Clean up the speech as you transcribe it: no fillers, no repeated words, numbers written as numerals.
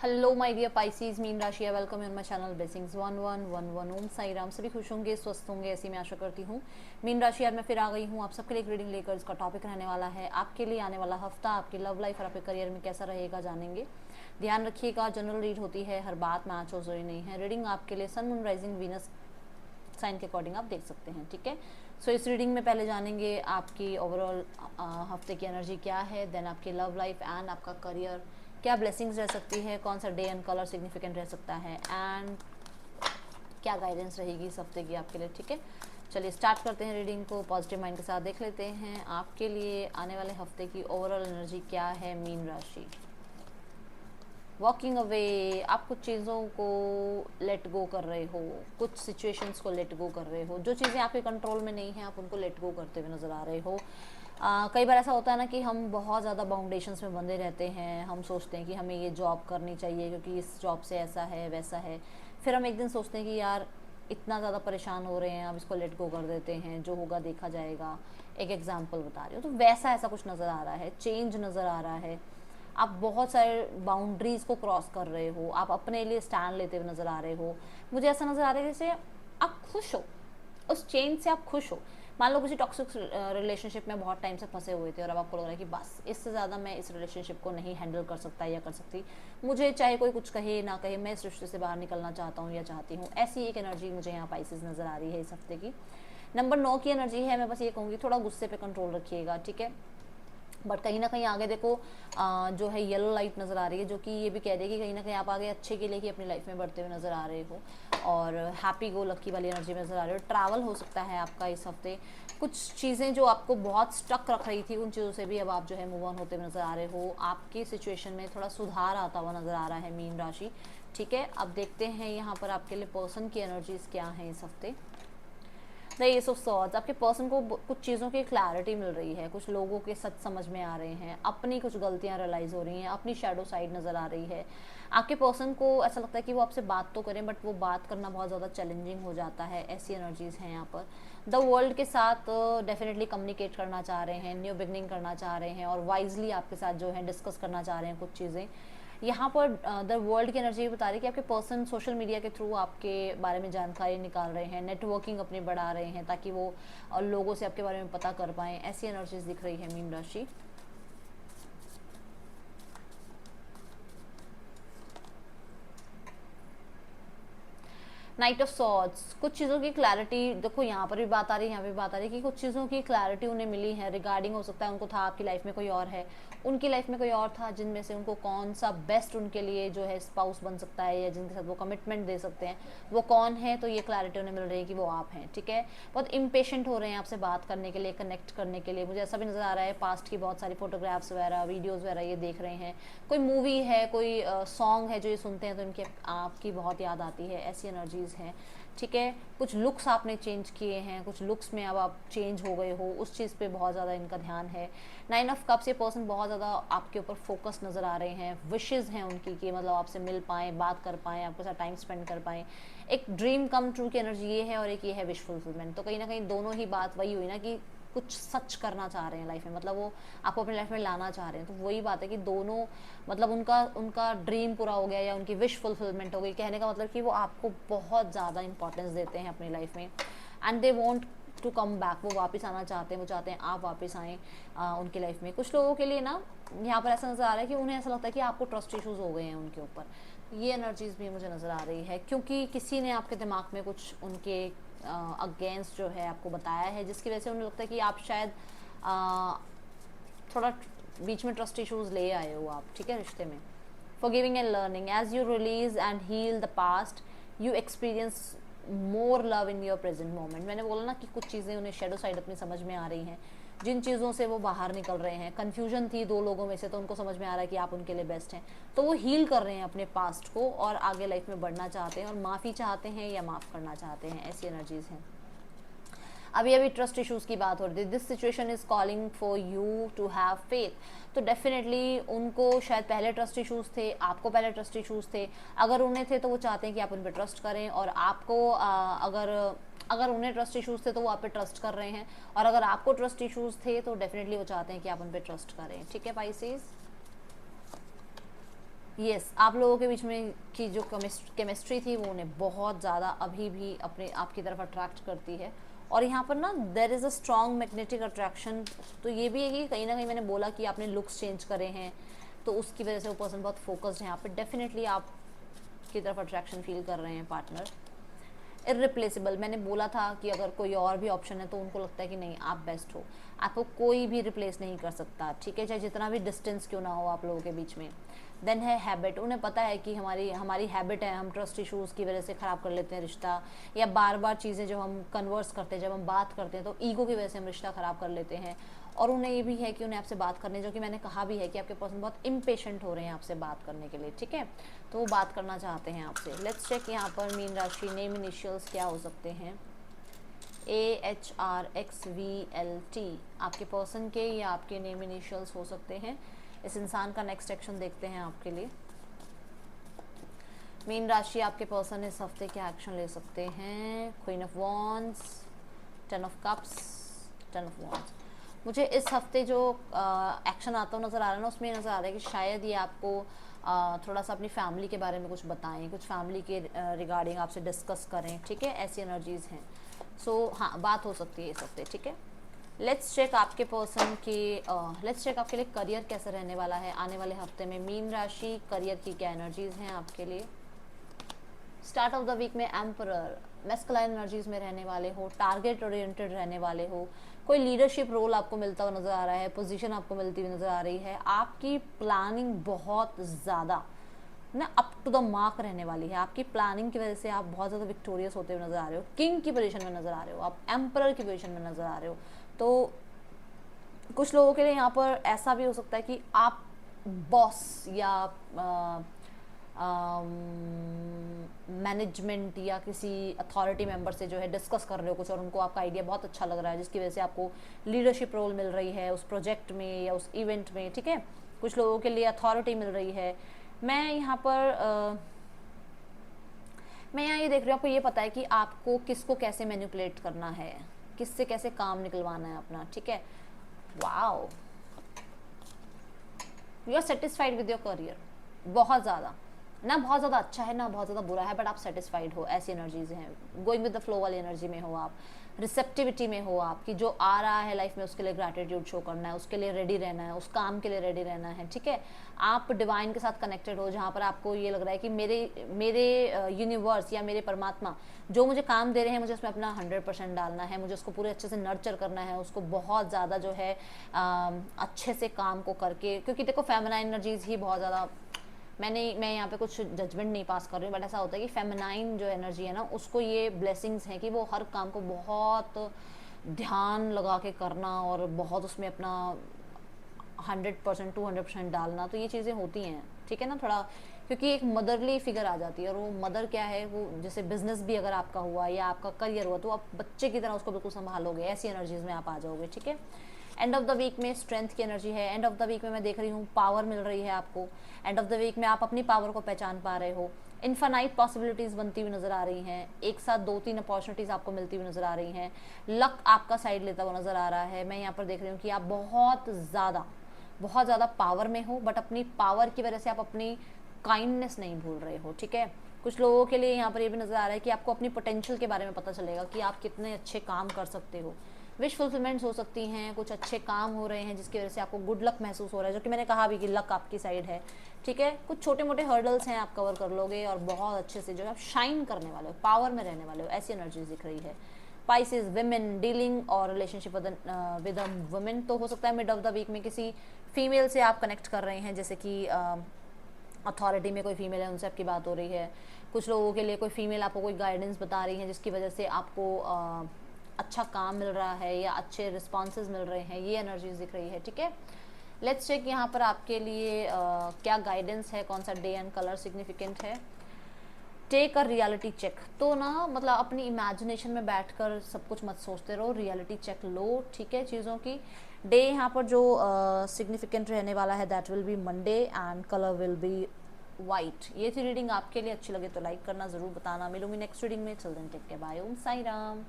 Hello my dear Pisces, मीन राशि, welcome in my channel blessings 1111। Om Sai Ram. सभी खुश होंगे, स्वस्थ होंगे, ऐसी मैं आशा करती हूँ। मीन राशि, आज मैं फिर आ गई हूँ आप सबके लिए एक रीडिंग लेकर। इसका टॉपिक रहने वाला है आपके लिए आने वाला हफ्ता आपकी लव लाइफ और आपके करियर में कैसा रहेगा, जानेंगे। ध्यान रखिएगा, जनरल रीड होती है, हर बात मैच हो जरूरी नहीं है। रीडिंग आपके लिए sun moon rising Venus sign के अकॉर्डिंग आप देख सकते हैं, ठीक है। सो इस रीडिंग में पहले जानेंगे आपकी ओवरऑल हफ्ते की एनर्जी क्या है, देन आपकी लव लाइफ एंड आपका करियर, क्या ब्लेसिंग्स रह सकती है, कौन सा डे एंड कलर सिग्निफिकेंट रह सकता है, एंड क्या गाइडेंस रहेगी इस हफ्ते की आपके लिए, ठीक है। चलिए स्टार्ट करते हैं रीडिंग को। पॉजिटिव माइंड के साथ देख लेते हैं आपके लिए आने वाले हफ्ते की ओवरऑल एनर्जी क्या है। मीन राशि, वॉकिंग अवे, आप कुछ चीज़ों को लेट गो कर रहे हो, कुछ सिचुएशंस को लेट गो कर रहे हो, जो चीज़ें आपके कंट्रोल में नहीं हैं आप उनको लेट गो करते हुए नज़र आ रहे हो। कई बार ऐसा होता है ना कि हम बहुत ज़्यादा बाउंडेशंस में बंधे रहते हैं। हम सोचते हैं कि हमें ये जॉब करनी चाहिए क्योंकि इस जॉब से ऐसा है वैसा है, फिर हम एक दिन सोचते हैं कि यार इतना ज़्यादा परेशान हो रहे हैं, अब इसको लेट गो कर देते हैं, जो होगा देखा जाएगा। एक एग्जाम्पल बता रही हूँ, तो वैसा ऐसा कुछ नज़र आ रहा है, चेंज नज़र आ रहा है। आप बहुत सारे बाउंड्रीज को क्रॉस कर रहे हो, आप अपने लिए स्टैंड लेते हुए नज़र आ रहे हो। मुझे ऐसा नज़र आ रहा है जैसे आप खुश हो, उस चेंज से आप खुश हो। मान लो किसी टॉक्सिक रिलेशनशिप में बहुत टाइम से फंसे हुए थे और अब आपको लग रहा है कि बस इससे ज़्यादा मैं इस रिलेशनशिप को नहीं हैंडल कर सकता या कर सकती, मुझे चाहे कोई कुछ कहे ना कहे, मैं इस रिश्ते से बाहर निकलना चाहता हूँ या चाहती हूँ। ऐसी एक एनर्जी मुझे यहाँ पाइसेस नज़र आ रही है इस हफ्ते की। नंबर 9 की एनर्जी है। मैं बस ये कहूँगी थोड़ा गुस्से पे कंट्रोल रखिएगा, ठीक है। बट कहीं ना कहीं आगे देखो जो है येलो लाइट नज़र आ रही है, जो कि ये भी कह रही है कि कहीं ना कहीं आप आगे अच्छे के लिए ही अपनी लाइफ में बढ़ते हुए नज़र आ रहे हो और हैप्पी गो लक्की वाली एनर्जी में नज़र आ रहे हो। ट्रैवल हो सकता है आपका इस हफ्ते, कुछ चीज़ें जो आपको बहुत स्टक रख रही थी उन चीज़ों से भी अब आप जो है मूव ऑन होते हुए नज़र आ रहे हो। आपकी सिचुएशन में थोड़ा सुधार आता हुआ नज़र आ रहा है मीन राशि, ठीक है। अब देखते हैं यहाँ पर आपके लिए पर्सन की एनर्जीज क्या हैं इस हफ्ते। द एस ऑफ सॉर्ड्स, आपके पर्सन को कुछ चीज़ों की क्लैरिटी मिल रही है, कुछ लोगों के सच समझ में आ रहे हैं, अपनी कुछ गलतियां रियलाइज़ हो रही हैं, अपनी शैडो साइड नज़र आ रही है। आपके पर्सन को ऐसा लगता है कि वो आपसे बात तो करें बट वो बात करना बहुत ज़्यादा चैलेंजिंग हो जाता है। ऐसी एनर्जीज़ हैं यहाँ पर। द वर्ल्ड के साथ डेफिनेटली कम्युनिकेट करना चाह रहे हैं, न्यू बिगनिंग करना चाह रहे हैं और वाइजली आपके साथ जो है डिस्कस करना चाह रहे हैं कुछ चीज़ें। यहाँ पर द वर्ल्ड की एनर्जी बता रही है कि आपके पर्सन सोशल मीडिया के थ्रू आपके बारे में जानकारी निकाल रहे हैं, नेटवर्किंग अपनी बढ़ा रहे हैं ताकि वो लोगों से आपके बारे में पता कर पाएँ। ऐसी एनर्जीज दिख रही है मीन राशि। नाइट ऑफ सॉर्ड्स, कुछ चीज़ों की क्लैरिटी देखो, यहाँ पर भी बात आ रही है, यहाँ भी बात आ रही है कि कुछ चीज़ों की क्लैरिटी उन्हें मिली है रिगार्डिंग, हो सकता है उनको था आपकी लाइफ में कोई और है, उनकी लाइफ में कोई और था, जिनमें से उनको कौन सा बेस्ट उनके लिए जो है स्पाउस बन सकता है या जिनके साथ वो कमिटमेंट दे सकते हैं वो कौन है। तो ये क्लैरिटी उन्हें मिल रही है कि वो आप हैं, ठीक है। बहुत इम्पेशेंट हो रहे हैं आपसे बात करने के लिए, कनेक्ट करने के लिए। मुझे ऐसा भी नज़र आ रहा है पास्ट की बहुत सारी फोटोग्राफ्स वगैरह, वीडियोज़ वगैरह ये देख रहे हैं, कोई मूवी है, कोई सॉन्ग है जो ये सुनते हैं तो इनकी आपकी बहुत याद आती है। ऐसी एनर्जीज़ हैं, ठीक है। कुछ लुक्स आपने चेंज किए हैं, कुछ लुक्स में अब आप चेंज हो गए हो, उस चीज़ पे बहुत ज़्यादा इनका ध्यान है। 9 ऑफ कप्स, ये पर्सन बहुत ज़्यादा आपके ऊपर फोकस नज़र आ रहे हैं, विशेज़ हैं उनकी कि मतलब आपसे मिल पाएँ, बात कर पाएँ, आपके साथ टाइम स्पेंड कर पाएँ। एक ड्रीम कम ट्रू की एनर्जी ये है और एक ये है विश फुलफिलमेंट। तो कहीं ना कहीं दोनों ही बात वही हुई ना कि कुछ सच करना चाह रहे हैं लाइफ में, मतलब वो आपको अपनी लाइफ में लाना चाह रहे हैं। तो वही बात है कि दोनों मतलब उनका उनका ड्रीम पूरा हो गया या उनकी विश फुलफिलमेंट हो गई। कहने का मतलब कि वो आपको बहुत ज़्यादा इंपॉर्टेंस देते हैं अपनी लाइफ में and they want to come back. वो वापस आना चाहते हैं, वो चाहते हैं आप वापस आएँ उनकी लाइफ में। कुछ लोगों के लिए ना यहाँ पर ऐसा नज़र आ रहा है कि उन्हें ऐसा लगता है कि आपको ट्रस्ट इशूज़ हो गए हैं उनके ऊपर। ये एनर्जीज़ भी मुझे नज़र आ रही है क्योंकि किसी ने आपके दिमाग में कुछ उनके अगेंस्ट जो है आपको बताया है, जिसकी वजह से उन्हें लगता है कि आप शायद थोड़ा बीच में ट्रस्ट इश्यूज ले आए हो आप, ठीक है, रिश्ते में। Forgiving and learning, as you release and heal the past you experience more love in your present moment. मैंने बोला ना कि कुछ चीज़ें उन्हें शेडो साइड अपनी समझ में आ रही हैं, जिन चीज़ों से वो बाहर निकल रहे हैं। कन्फ्यूजन थी दो लोगों में से, तो उनको समझ में आ रहा है कि आप उनके लिए बेस्ट हैं, तो वो हील कर रहे हैं अपने पास्ट को और आगे लाइफ में बढ़ना चाहते हैं और माफ़ी चाहते हैं या माफ़ करना चाहते हैं। ऐसी एनर्जीज हैं। अभी अभी ट्रस्ट इश्यूज की बात हो रही थी। This situation is calling for you to have faith. तो डेफिनेटली उनको शायद पहले ट्रस्ट इश्यूज थे, आपको पहले ट्रस्ट इश्यूज थे। अगर उन्हें थे तो वो चाहते हैं कि आप उन पर ट्रस्ट करें, और आपको अगर उन्हें ट्रस्ट इश्यूज थे तो वो आप पे ट्रस्ट कर रहे हैं, और अगर आपको ट्रस्ट इश्यूज थे तो डेफिनेटली वो चाहते हैं कि आप उन पर ट्रस्ट करें, ठीक है पाइसेस। यस, आप लोगों के बीच में की जो केमिस्ट्री थी वो उन्हें बहुत ज़्यादा अभी भी अपने आपकी तरफ अट्रैक्ट करती है। और यहाँ पर ना there is a strong magnetic attraction. तो ये भी है कि कहीं ना कहीं मैंने बोला कि आपने लुक्स चेंज करे हैं, तो उसकी वजह से वो पर्सन बहुत फोकस्ड है यहाँ पर। डेफिनेटली आप की तरफ अट्रैक्शन फील कर रहे हैं पार्टनर। इरिप्लेसेबल, मैंने बोला था कि अगर कोई और भी ऑप्शन है तो उनको लगता है कि नहीं आप बेस्ट हो, आपको कोई भी रिप्लेस नहीं कर सकता, ठीक है, चाहे जितना भी डिस्टेंस क्यों ना हो आप लोगों के बीच में। देन है हैबिट, उन्हें पता है कि हमारी हैबिट है, हम ट्रस्ट इशूज़ की वजह से ख़राब कर लेते हैं रिश्ता, या बार बार चीज़ें जब हम कन्वर्स करते हैं, जब हम बात करते हैं तो ईगो की वजह से हम रिश्ता ख़राब कर लेते हैं। और उन्हें ये भी है कि उन्हें आपसे बात करने, जो कि मैंने कहा भी है कि आपके पर्सन बहुत इम्पेशेंट हो रहे हैं आपसे बात करने के लिए, ठीक है, तो वो बात करना चाहते हैं आपसे। लेट्स चेक यहाँ पर मीन राशि नेम इनिशियल्स क्या हो सकते हैं। AHRXVLT आपके पर्सन के या आपके नेम इनिशियल्स हो सकते हैं। इस इंसान का नेक्स्ट एक्शन देखते हैं आपके लिए। मीन राशि आपके पर्सन इस हफ्ते क्या एक्शन ले सकते हैं। Queen of wands, 10 of cups, 10 of wands. मुझे इस हफ्ते जो एक्शन आता हुआ नज़र आ रहा है ना, उसमें नज़र आ रहा है कि शायद ये आपको थोड़ा सा अपनी फैमिली के बारे में कुछ बताएं, कुछ फैमिली के रिगार्डिंग आपसे डिस्कस करें, ठीक है, ऐसी एनर्जीज़ हैं। सो हाँ, बात हो सकती है इस हफ्ते, ठीक है। लेट्स चेक आपके पर्सन की लेट्स चेक आपके लिए करियर कैसे रहने वाला है आने वाले हफ्ते में। मीन राशि, करियर की क्या एनर्जीज़ हैं आपके लिए। स्टार्ट ऑफ द वीक में एम्परर, मैस्कुलाइन एनर्जीज में रहने वाले हो, टारगेट ओरिएंटेड रहने वाले हो, कोई लीडरशिप रोल आपको मिलता हुआ नज़र आ रहा है, पोजीशन आपको मिलती हुई नज़र आ रही है, आपकी प्लानिंग बहुत ज़्यादा ना अप टू द मार्क रहने वाली है। आपकी प्लानिंग की वजह से आप बहुत ज़्यादा विक्टोरियस होते हुए नज़र आ रहे हो, किंग की पोजीशन में नज़र आ रहे हो, आप एम्परर की पोजीशन में नज़र आ रहे हो। तो कुछ लोगों के लिए यहाँ पर ऐसा भी हो सकता है कि आप बॉस या मैनेजमेंट या किसी अथॉरिटी मेंबर से जो है डिस्कस कर रहे हो कुछ, और उनको आपका आइडिया बहुत अच्छा लग रहा है, जिसकी वजह से आपको लीडरशिप रोल मिल रही है उस प्रोजेक्ट में या उस इवेंट में, ठीक है। कुछ लोगों के लिए अथॉरिटी मिल रही है। मैं यहाँ ये देख रही हूँ, आपको ये पता है कि आपको किसको कैसे मैनिपुलेट करना है, किससे कैसे काम निकलवाना है अपना, ठीक है। Wow, you are satisfied with your career, बहुत ज़्यादा, ना बहुत ज़्यादा अच्छा है ना बहुत ज़्यादा बुरा है, बट आप सेटिस्फाइड हो, ऐसी एनर्जीज हैं। गोइंग विद द फ्लो वाली एनर्जी में हो आप, रिसेप्टिविटी में हो आप, कि जो आ रहा है लाइफ में उसके लिए ग्रैटिट्यूड शो करना है, उसके लिए रेडी रहना है, उस काम के लिए रेडी रहना है, ठीक है। आप डिवाइन के साथ कनेक्टेड हो, जहाँ पर आपको ये लग रहा है कि मेरे यूनिवर्स या मेरे परमात्मा जो मुझे काम दे रहे हैं, मुझे उसमें अपना 100% डालना है, मुझे उसको पूरे अच्छे से नर्चर करना है, उसको बहुत ज़्यादा जो है अच्छे से काम को करके, क्योंकि देखो फेमिनाइन एनर्जीज ही बहुत ज़्यादा, मैं यहाँ पे कुछ जजमेंट नहीं पास कर रही हूँ, बट ऐसा होता है कि फेमिनाइन जो एनर्जी है ना, उसको ये ब्लेसिंग्स हैं कि वो हर काम को बहुत ध्यान लगा के करना और बहुत उसमें अपना 100% 200% डालना, तो ये चीज़ें होती हैं, ठीक है ना, थोड़ा, क्योंकि एक मदरली फिगर आ जाती है। और वो मदर क्या है, वो जैसे बिजनेस भी अगर आपका हुआ या आपका करियर हुआ, तो आप बच्चे की तरह उसको बिल्कुल संभालोगे, ऐसी एनर्जीज में आप आ जाओगे, ठीक है। एंड ऑफ द वीक में स्ट्रेंथ की एनर्जी है। एंड ऑफ द वीक में मैं देख रही हूँ पावर मिल रही है आपको। एंड ऑफ द वीक में आप अपनी पावर को पहचान पा रहे हो। इनफाइनाइट पॉसिबिलिटीज़ बनती हुई नज़र आ रही हैं, एक साथ 2-3 अपॉर्चुनिटीज़ आपको मिलती हुई नज़र आ रही हैं, लक आपका साइड लेता हुआ नज़र आ रहा है। मैं यहाँ पर देख रही हूँ कि आप बहुत ज़्यादा पावर में हो, बट अपनी पावर की वजह से आप अपनी काइंडनेस नहीं भूल रहे हो, ठीक है। कुछ लोगों के लिए यहाँ पर ये भी नज़र आ रहा है कि आपको अपनी पोटेंशियल के बारे में पता चलेगा कि आप कितने अच्छे काम कर सकते हो। विश फुलफिलमेंट्स हो सकती हैं, कुछ अच्छे काम हो रहे हैं जिसकी वजह से आपको गुड लक महसूस हो रहा है, जो कि मैंने कहा भी कि लक आपकी साइड है, ठीक है। कुछ छोटे मोटे हर्डल्स हैं, आप कवर कर लोगे और बहुत अच्छे से जो है आप शाइन करने वाले हो, पावर में रहने वाले हो, ऐसी एनर्जीज दिख रही है। Pisces, विमेन डीलिंग और रिलेशनशिप विद अ वुमेन, तो हो सकता है मिड ऑफ द वीक में किसी फीमेल से आप कनेक्ट कर रहे हैं, जैसे कि अथॉरिटी में कोई फीमेल है उनसे आपकी बात हो रही है। कुछ लोगों के लिए कोई फीमेल आपको कोई गाइडेंस बता रही है, जिसकी वजह से आपको अच्छा काम मिल रहा है या अच्छे रिस्पॉन्सेज मिल रहे हैं, ये एनर्जीज दिख रही है, ठीक है। लेट्स चेक यहाँ पर आपके लिए क्या गाइडेंस है, कौन सा डे एंड कलर सिग्निफिकेंट है। टेक अ रियलिटी चेक, तो ना मतलब अपनी इमेजिनेशन में बैठकर सब कुछ मत सोचते रहो, रियलिटी चेक लो, ठीक है, चीज़ों की। डे यहाँ पर जो सिग्निफिकेंट रहने वाला है, that will be Monday and colour will be white. ये थी रीडिंग, आपके लिए अच्छी लगे तो लाइक करना ज़रूर बताना। मिलूंगी नेक्स्ट रीडिंग में, चल देन टेक केयर, बाय, ओम साई राम।